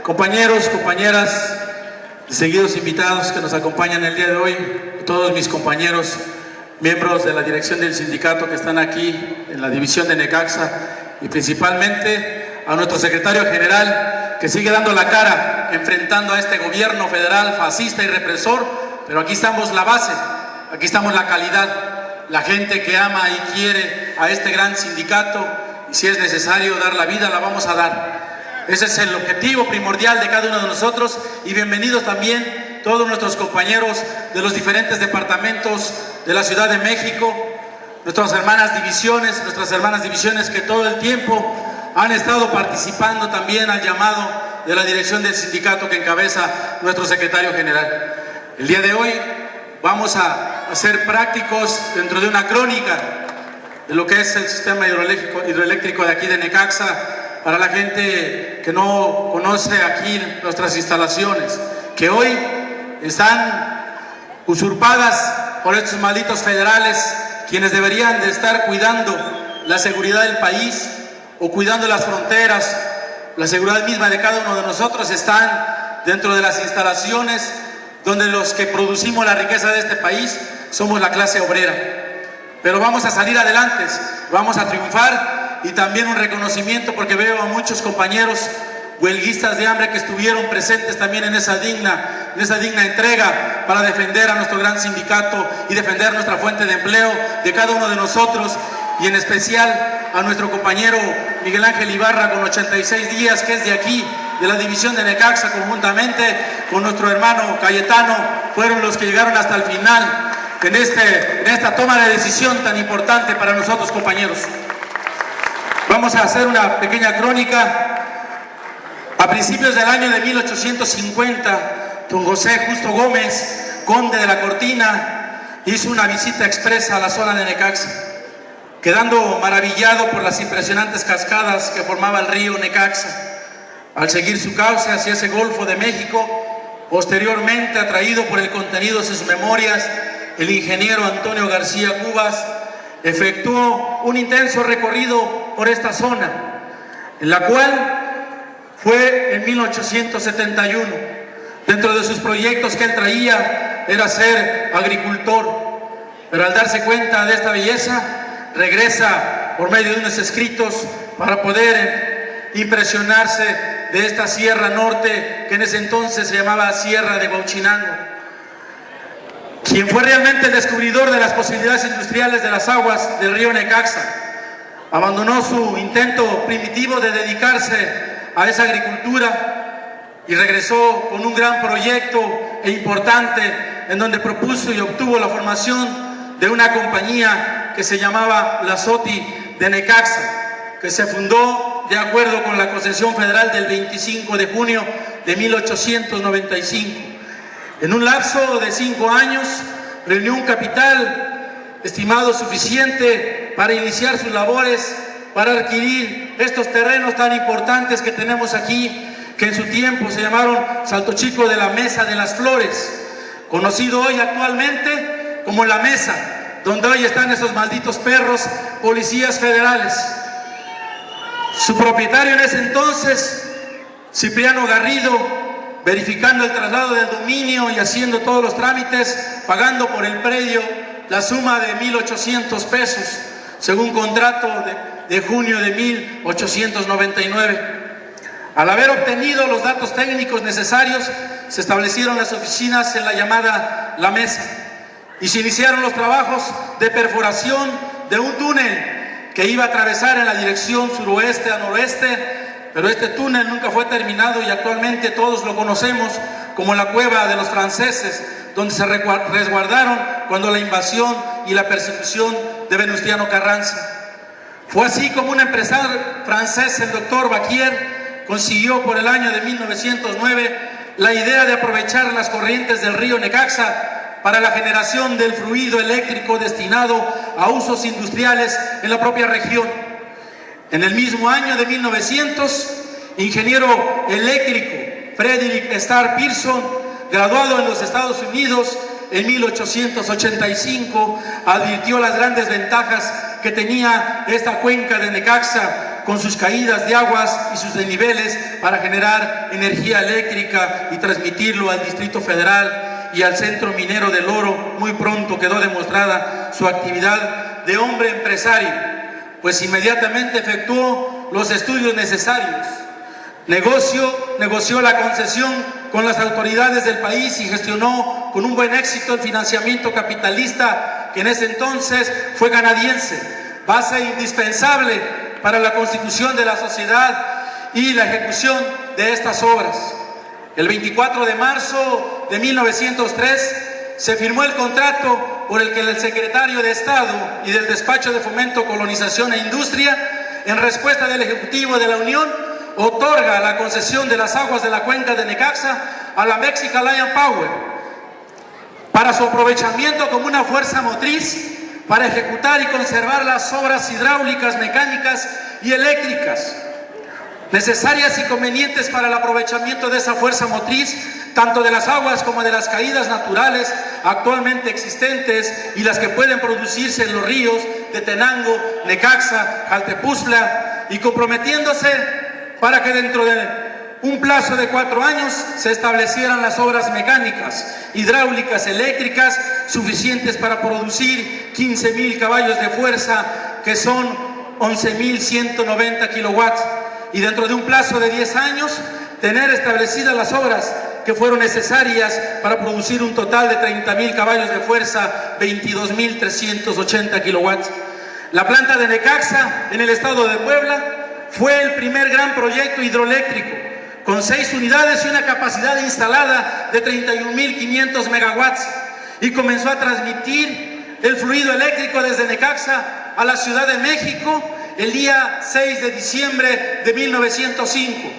Compañeros, compañeras, seguidos invitados que nos acompañan el día de hoy, todos mis compañeros, miembros de la dirección del sindicato que están aquí en la división de Necaxa, y principalmente a nuestro secretario general que sigue dando la cara, enfrentando a este gobierno federal fascista y represor, pero aquí estamos la base, aquí estamos la calidad, la gente que ama y quiere a este gran sindicato, y si es necesario dar la vida, la vamos a dar. Ese es el objetivo primordial de cada uno de nosotros, y bienvenidos también todos nuestros compañeros de los diferentes departamentos de la Ciudad de México, nuestras hermanas divisiones que todo el tiempo han estado participando también al llamado de la dirección del sindicato que encabeza nuestro secretario general. El día de hoy vamos a ser prácticos dentro de una crónica de lo que es el sistema hidroeléctrico de aquí de Necaxa, para la gente que no conoce aquí nuestras instalaciones, que hoy están usurpadas por estos malditos federales, quienes deberían de estar cuidando la seguridad del país o cuidando las fronteras, la seguridad misma de cada uno de nosotros. Están dentro de las instalaciones donde los que producimos la riqueza de este país somos la clase obrera. Pero vamos a salir adelante, vamos a triunfar. Y también un reconocimiento porque veo a muchos compañeros huelguistas de hambre que estuvieron presentes también en esa digna entrega para defender a nuestro gran sindicato y defender nuestra fuente de empleo de cada uno de nosotros, y en especial a nuestro compañero Miguel Ángel Ibarra con 86 días, que es de aquí, de la división de Necaxa, conjuntamente con nuestro hermano Cayetano, fueron los que llegaron hasta el final en esta toma de decisión tan importante para nosotros, compañeros. Vamos a hacer una pequeña crónica. A principios del año de 1850, don José Justo Gómez, conde de la Cortina, hizo una visita expresa a la zona de Necaxa, quedando maravillado por las impresionantes cascadas que formaba el río Necaxa. Al seguir su cauce hacia ese Golfo de México, posteriormente atraído por el contenido de sus memorias, el ingeniero Antonio García Cubas efectuó un intenso recorrido por esta zona, en la cual fue en 1871. Dentro de sus proyectos que él traía era ser agricultor, pero al darse cuenta de esta belleza, regresa por medio de unos escritos para poder impresionarse de esta Sierra Norte, que en ese entonces se llamaba Sierra de Huauchinango. Quien fue realmente el descubridor de las posibilidades industriales de las aguas del río Necaxa, abandonó su intento primitivo de dedicarse a esa agricultura y regresó con un gran proyecto importante, en donde propuso y obtuvo la formación de una compañía que se llamaba la SOTI de Necaxa, que se fundó de acuerdo con la concesión federal del 25 de junio de 1895. En un lapso de 5 años reunió un capital estimado suficiente para iniciar sus labores, para adquirir estos terrenos tan importantes que tenemos aquí, que en su tiempo se llamaron Salto Chico de la Mesa de las Flores, conocido hoy actualmente como La Mesa, donde hoy están esos malditos perros policías federales. Su propietario en ese entonces, Cipriano Garrido, verificando el traslado del dominio y haciendo todos los trámites, pagando por el predio la suma de 1,800 pesos, según contrato de junio de 1899. Al haber obtenido los datos técnicos necesarios, se establecieron las oficinas en la llamada La Mesa y se iniciaron los trabajos de perforación de un túnel que iba a atravesar en la dirección suroeste a noroeste. Pero este túnel nunca fue terminado y actualmente todos lo conocemos como la Cueva de los Franceses, donde se resguardaron cuando la invasión y la persecución de Venustiano Carranza. Fue así como un empresario francés, el doctor Bacquier, consiguió por el año de 1909 la idea de aprovechar las corrientes del río Necaxa para la generación del fluido eléctrico destinado a usos industriales en la propia región. En el mismo año de 1900, ingeniero eléctrico Frederick Starr Pearson, graduado en los Estados Unidos en 1885, advirtió las grandes ventajas que tenía esta cuenca de Necaxa con sus caídas de aguas y sus desniveles para generar energía eléctrica y transmitirlo al Distrito Federal y al Centro Minero del Oro. Muy pronto quedó demostrada su actividad de hombre empresario, pues inmediatamente efectuó los estudios necesarios. Negoció la concesión con las autoridades del país y gestionó con un buen éxito el financiamiento capitalista, que en ese entonces fue canadiense, base indispensable para la constitución de la sociedad y la ejecución de estas obras. El 24 de marzo de 1903 se firmó el contrato por el que el secretario de Estado y del Despacho de Fomento, Colonización e Industria, en respuesta del Ejecutivo de la Unión, otorga la concesión de las aguas de la cuenca de Necaxa a la Mexican Lion Power para su aprovechamiento como una fuerza motriz para ejecutar y conservar las obras hidráulicas, mecánicas y eléctricas necesarias y convenientes para el aprovechamiento de esa fuerza motriz, tanto de las aguas como de las caídas naturales actualmente existentes y las que pueden producirse en los ríos de Tenango, Necaxa, Jaltepuzla, y comprometiéndose para que dentro de un plazo de 4 años se establecieran las obras mecánicas, hidráulicas, eléctricas suficientes para producir 15,000 caballos de fuerza, que son 11,190 kilowatts, y dentro de un plazo de 10 años tener establecidas las obras que fueron necesarias para producir un total de 30,000 caballos de fuerza, 22,380 kilowatts. La planta de Necaxa en el estado de Puebla fue el primer gran proyecto hidroeléctrico, con 6 unidades y una capacidad instalada de 31,500 megawatts, y comenzó a transmitir el fluido eléctrico desde Necaxa a la Ciudad de México el día 6 de diciembre de 1905.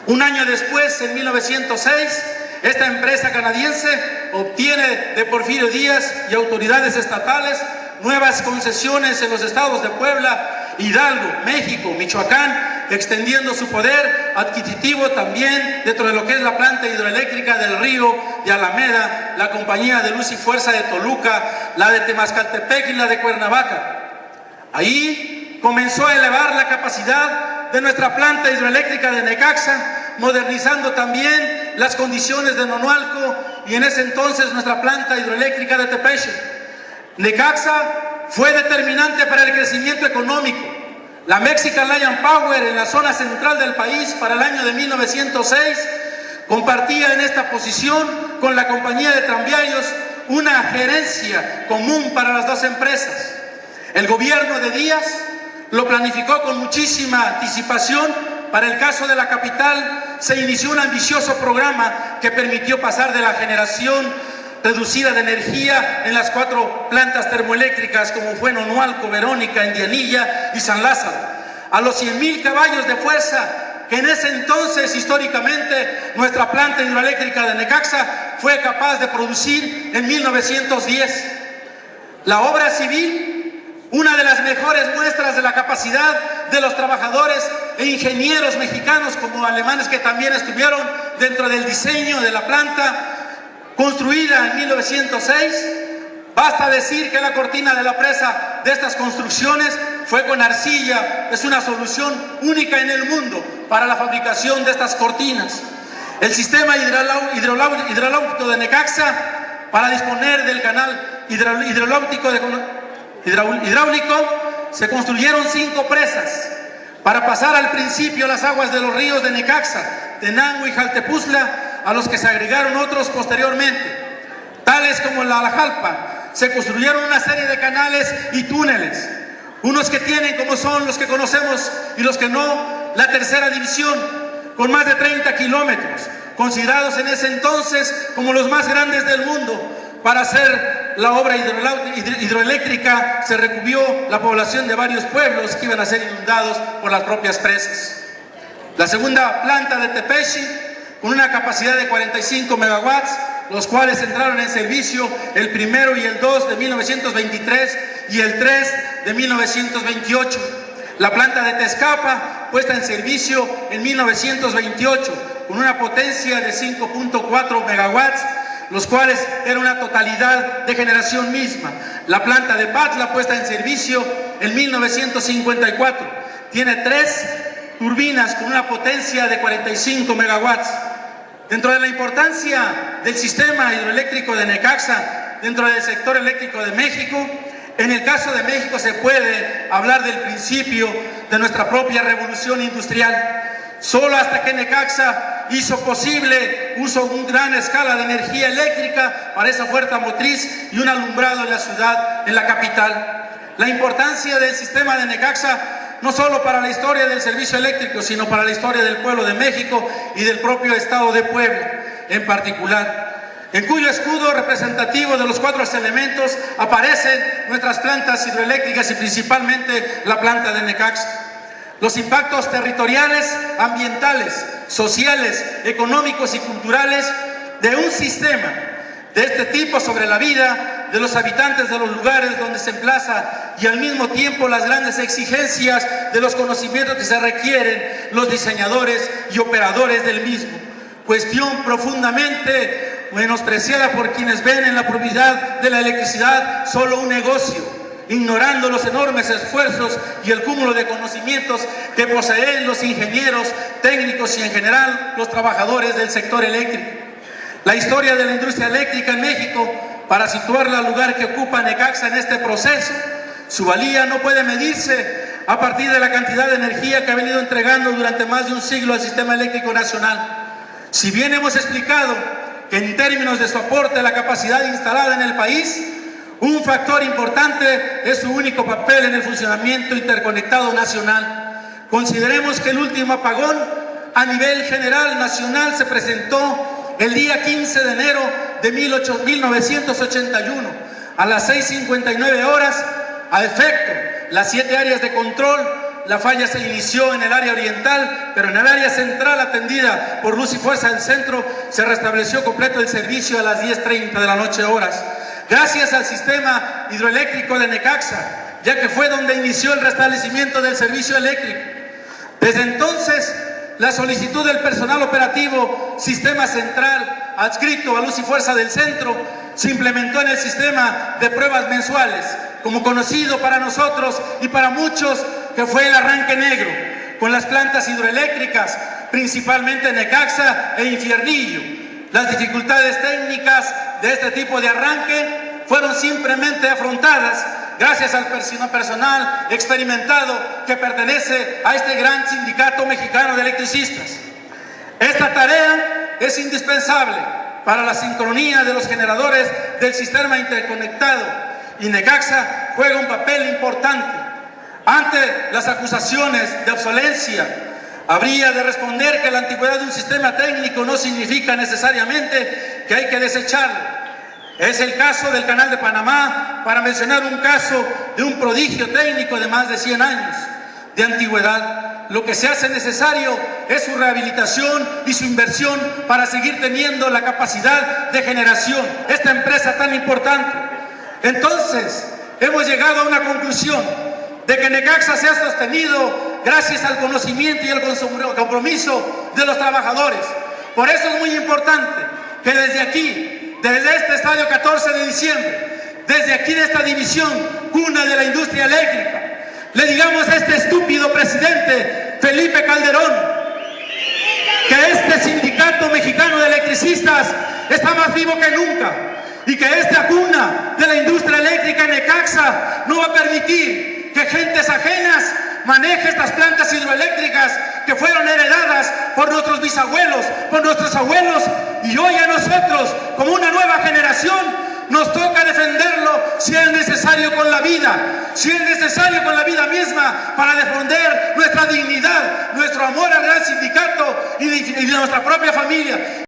Un año después, en 1906, esta empresa canadiense obtiene de Porfirio Díaz y autoridades estatales nuevas concesiones en los estados de Puebla, Hidalgo, México, Michoacán, extendiendo su poder adquisitivo también dentro de lo que es la planta hidroeléctrica del Río de Alameda, la Compañía de Luz y Fuerza de Toluca, la de Temascaltepec y la de Cuernavaca. Ahí comenzó a elevar la capacidad de nuestra planta hidroeléctrica de Necaxa, modernizando también las condiciones de Nonualco y en ese entonces nuestra planta hidroeléctrica de Tepeche. Necaxa fue determinante para el crecimiento económico. La Mexican Lion Power en la zona central del país para el año de 1906 compartía en esta posición con la compañía de tranviarios una gerencia común para las dos empresas. El gobierno de Díaz lo planificó con muchísima anticipación. Para el caso de la capital se inició un ambicioso programa que permitió pasar de la generación reducida de energía en las 4 plantas termoeléctricas como fue Nonualco, Verónica, Indianilla y San Lázaro, a los 100,000 caballos de fuerza que en ese entonces históricamente nuestra planta hidroeléctrica de Necaxa fue capaz de producir en 1910. La obra civil, una de las mejores muestras de la capacidad de los trabajadores e ingenieros mexicanos como alemanes que también estuvieron dentro del diseño de la planta, construida en 1906. Basta decir que la cortina de la presa de estas construcciones fue con arcilla. Es una solución única en el mundo para la fabricación de estas cortinas. El sistema hidráulico de Necaxa, para disponer del canal hidráulico, se construyeron 5 presas para pasar al principio las aguas de los ríos de Necaxa, Tenango y Jaltepuzla, a los que se agregaron otros posteriormente, tales como la Alajalpa. Se construyeron una serie de canales y túneles, unos que tienen, como son los que conocemos, y los que no, la tercera división, con más de 30 kilómetros, considerados en ese entonces como los más grandes del mundo. Para hacer la obra hidroeléctrica se recubrió la población de varios pueblos que iban a ser inundados por las propias presas. La segunda planta de Tepeche, con una capacidad de 45 megawatts, los cuales entraron en servicio el 1 y el 2 de 1923 y el 3 de 1928. La planta de Tezcapa, puesta en servicio en 1928, con una potencia de 5.4 megawatts, los cuales era una totalidad de generación misma. La planta de Patla, puesta en servicio en 1954, tiene 3 turbinas con una potencia de 45 megawatts. Dentro de la importancia del sistema hidroeléctrico de Necaxa, dentro del sector eléctrico de México, en el caso de México se puede hablar del principio de nuestra propia revolución industrial. Solo hasta que Necaxa hizo posible uso de una gran escala de energía eléctrica para esa fuerza motriz y un alumbrado en la ciudad, en la capital. La importancia del sistema de Necaxa no solo para la historia del servicio eléctrico, sino para la historia del pueblo de México y del propio estado de Puebla en particular, en cuyo escudo representativo de los 4 elementos aparecen nuestras plantas hidroeléctricas y principalmente la planta de Necaxa. Los impactos territoriales, ambientales, sociales, económicos y culturales de un sistema de este tipo sobre la vida de los habitantes de los lugares donde se emplaza y al mismo tiempo las grandes exigencias de los conocimientos que se requieren los diseñadores y operadores del mismo. Cuestión profundamente menospreciada por quienes ven en la propiedad de la electricidad solo un negocio, ignorando los enormes esfuerzos y el cúmulo de conocimientos que poseen los ingenieros, técnicos y en general los trabajadores del sector eléctrico. La historia de la industria eléctrica en México, para situarla al lugar que ocupa Necaxa en este proceso, su valía no puede medirse a partir de la cantidad de energía que ha venido entregando durante más de un siglo al sistema eléctrico nacional. Si bien hemos explicado que en términos de su aporte a la capacidad instalada en el país, un factor importante es su único papel en el funcionamiento interconectado nacional. Consideremos que el último apagón a nivel general nacional se presentó el día 15 de enero de 1981 a las 6:59 horas. A efecto, las 7 áreas de control, la falla se inició en el área oriental, pero en el área central atendida por Luz y Fuerza del Centro se restableció completo el servicio a las 10:30 de la noche horas. Gracias al sistema hidroeléctrico de Necaxa, ya que fue donde inició el restablecimiento del servicio eléctrico. Desde entonces, la solicitud del personal operativo Sistema Central, adscrito a Luz y Fuerza del Centro, se implementó en el sistema de pruebas mensuales, como conocido para nosotros y para muchos que fue el arranque negro, con las plantas hidroeléctricas, principalmente Necaxa e Infiernillo. Las dificultades técnicas de este tipo de arranque fueron simplemente afrontadas gracias al personal experimentado que pertenece a este gran sindicato mexicano de electricistas. Esta tarea es indispensable para la sincronía de los generadores del sistema interconectado y Necaxa juega un papel importante. Ante las acusaciones de obsolencia, habría de responder que la antigüedad de un sistema técnico no significa necesariamente que hay que desecharlo. Es el caso del Canal de Panamá, para mencionar un caso de un prodigio técnico de más de 100 años de antigüedad. Lo que se hace necesario es su rehabilitación y su inversión para seguir teniendo la capacidad de generación esta empresa tan importante. Entonces, hemos llegado a una conclusión de que Necaxa se ha sostenido gracias al conocimiento y al compromiso de los trabajadores. Por eso es muy importante que desde aquí, desde este estadio 14 de diciembre, desde aquí de esta división, cuna de la industria eléctrica, le digamos a este estúpido presidente Felipe Calderón que este sindicato mexicano de electricistas está más vivo que nunca y que esta cuna de la industria eléctrica en Necaxa no va a permitir que gentes ajenas maneje estas plantas hidroeléctricas que fueron heredadas por nuestros bisabuelos, por nuestros abuelos, y hoy a nosotros, como una nueva generación, nos toca defenderlo si es necesario con la vida, si es necesario con la vida misma, para defender nuestra dignidad, nuestro amor al gran sindicato y de nuestra propia familia.